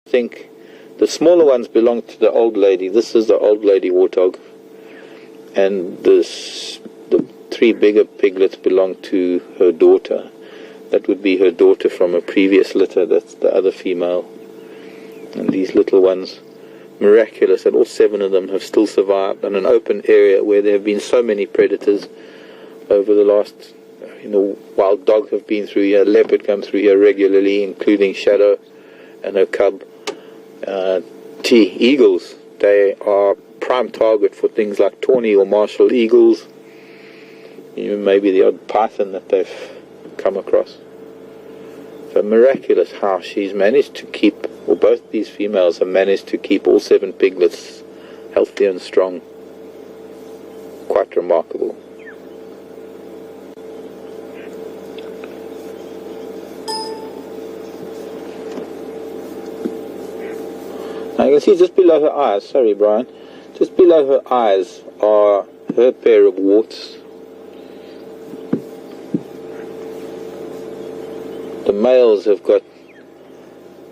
think the smaller ones belong to the old lady. This is the old lady warthog, and the 3 bigger piglets belong to her daughter. That would be her daughter from a previous litter. That's the other female. And these little ones, miraculous that all 7 of them have still survived in an open area where there have been so many predators over the last, wild dog have been through here, leopard come through here regularly, including Shadow and her cub. Eagles, they are prime target for things like tawny or martial eagles, maybe the odd python that they've come across. So miraculous how she's managed to keep, or both these females have managed to keep all 7 piglets healthy and strong. Quite remarkable. Now you can see just below her eyes, sorry Brian, just below her eyes are her pair of warts. The males have got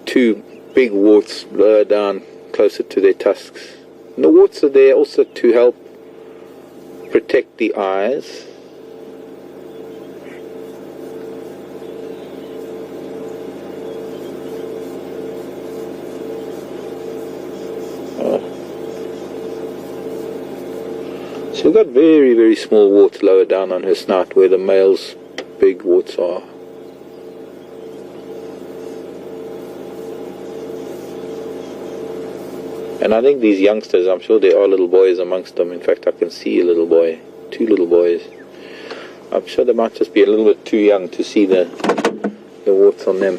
2 big warts lower down closer to their tusks. And the warts are there also to help protect the eyes. She's got very, very small warts lower down on her snout where the male's big warts are. And I think these youngsters, I'm sure there are little boys amongst them. In fact, I can see a little boy, 2 little boys. I'm sure they might just be a little bit too young to see the warts on them.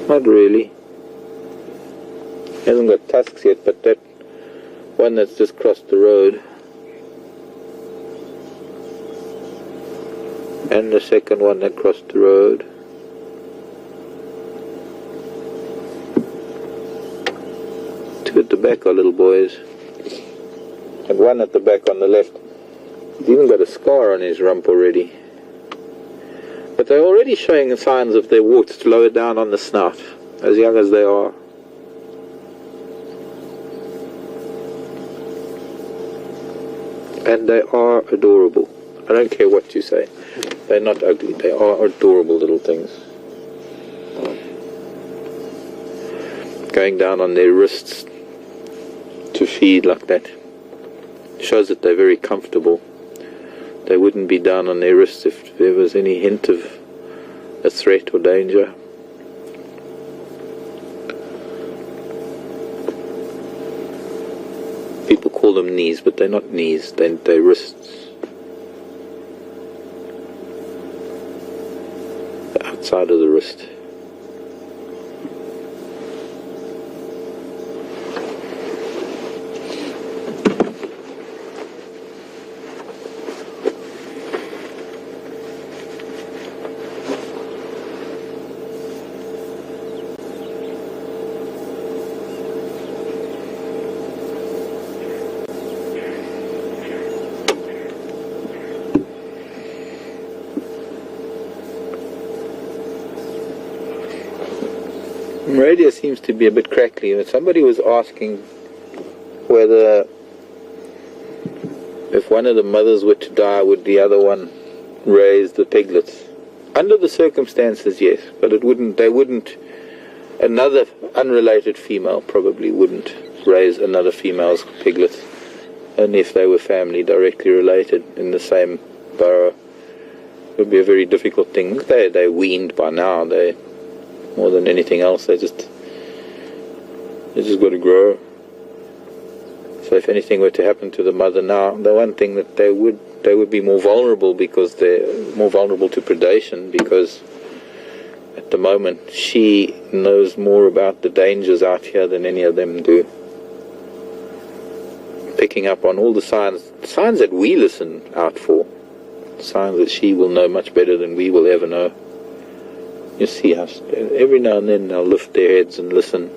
Not really. He hasn't got tusks yet, but that one that's just crossed the road, and the second one that crossed the road. Two at the back are little boys, and one at the back on the left. He's even got a scar on his rump already. But they're already showing signs of their warts lower down on the snout, as young as they are. And they are adorable. I don't care what you say. They're not ugly. They are adorable little things. Going down on their wrists to feed like that shows that they're very comfortable. They wouldn't be down on their wrists if there was any hint of a threat or danger. People call them knees, but they're not knees, they're wrists. The outside of the wrist. Radio seems to be a bit crackly. Somebody was asking whether if one of the mothers were to die, would the other one raise the piglets? Under the circumstances, yes, but another unrelated female probably wouldn't raise another female's piglets, only if they were family directly related in the same burrow. It would be a very difficult thing. They're weaned by now. More than anything else, they just got to grow. So if anything were to happen to the mother now, the one thing that they would be more vulnerable, because they're more vulnerable to predation, because at the moment she knows more about the dangers out here than any of them do. Picking up on all the signs that we listen out for, signs that she will know much better than we will ever know. You see how every now and then they'll lift their heads and listen.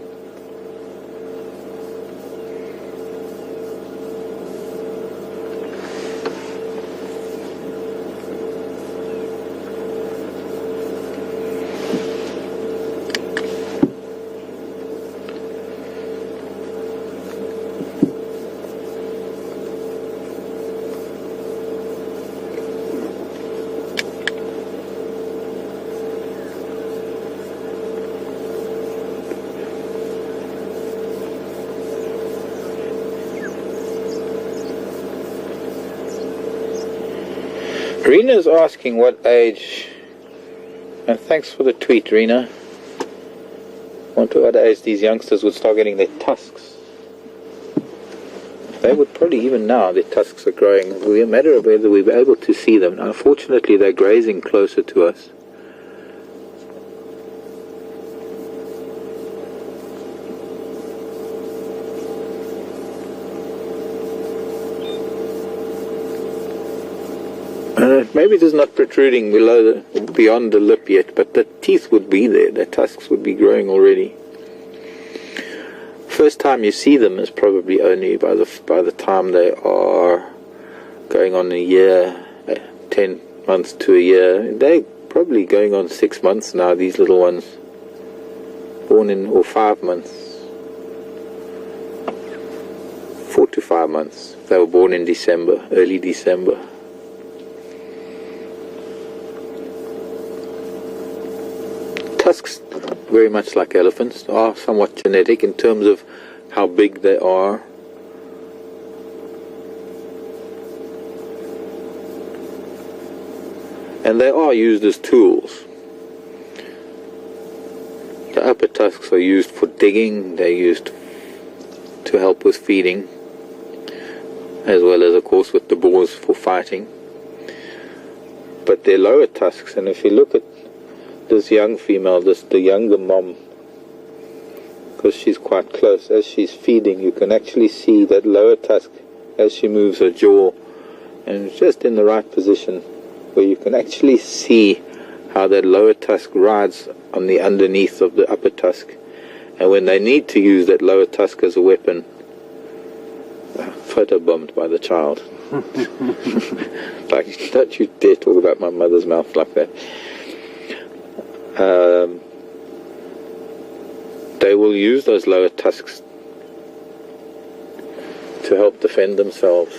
Rena's asking what age, and thanks for the tweet, Rena. Wonder what age these youngsters would start getting their tusks. They would probably, even now, their tusks are growing. It will be a matter of whether we're able to see them. Unfortunately, they're grazing closer to us. Maybe it is not protruding beyond the lip yet, but the teeth would be there. The tusks would be growing already. First time you see them is probably only by the time they are going on a year, 10 months to a year. They're probably going on 6 months now, these little ones. Born in, or 5 months. 4 to 5 months. They were born in December, early December. Tusks, very much like elephants, are somewhat genetic in terms of how big they are. And they are used as tools. The upper tusks are used for digging, they're used to help with feeding, as well as, of course, with the boars for fighting. But their lower tusks, and if you look at this young female, the younger mom, because she's quite close, as she's feeding, you can actually see that lower tusk as she moves her jaw, and it's just in the right position where you can actually see how that lower tusk rides on the underneath of the upper tusk. And when they need to use that lower tusk as a weapon, photobombed by the child. Like, don't you dare talk about my mother's mouth like that. They will use those lower tusks to help defend themselves.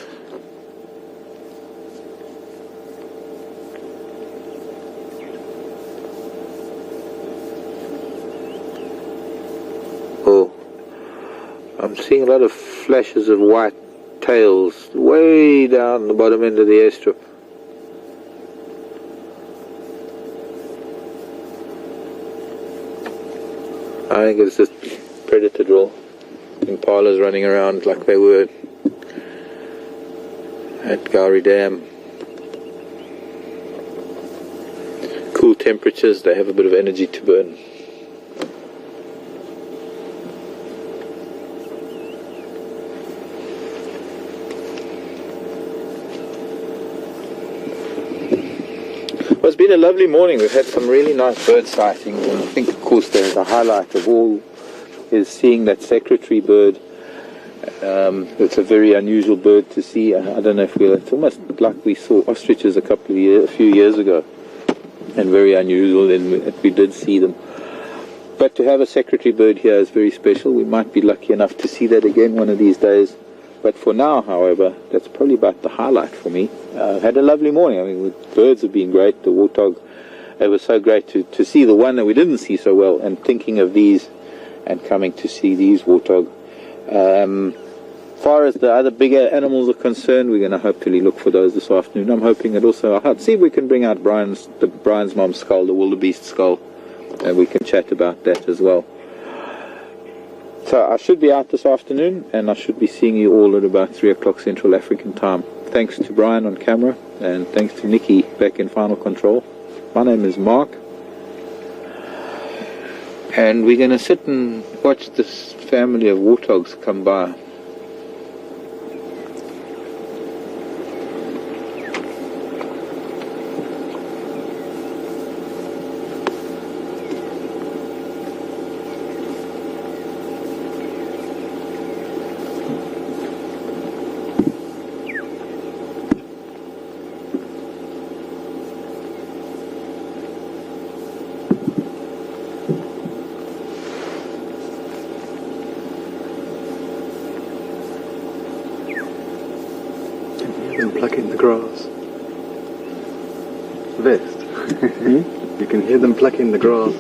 Oh, I'm seeing a lot of flashes of white tails way down the bottom end of the airstrip. I think it's just predator drill. Impalas running around like they were at Gowrie Dam. Cool temperatures, they have a bit of energy to burn. Well, it's been a lovely morning. We've had some really nice bird sightings, and I think, of course, the highlight of all is seeing that secretary bird. It's a very unusual bird to see. I don't know if it's almost like we saw ostriches a few years ago, and very unusual, and we did see them. But to have a secretary bird here is very special. We might be lucky enough to see that again one of these days. But for now, however, that's probably about the highlight for me. Had a lovely morning. I mean, the birds have been great. The warthog, it was so great to see the one that we didn't see so well, and thinking of these and coming to see these warthog. As far as the other bigger animals are concerned, we're going to hopefully look for those this afternoon. I'm hoping that also, I'll see if we can bring out Brian's mom's skull, the wildebeest skull, and we can chat about that as well. So I should be out this afternoon, and I should be seeing you all at about 3 o'clock Central African time. Thanks to Brian on camera, and thanks to Nikki back in Final Control. My name is Mark, and we're going to sit and watch this family of warthogs come by. Plucking the grass. Vest. You can hear them plucking the grass.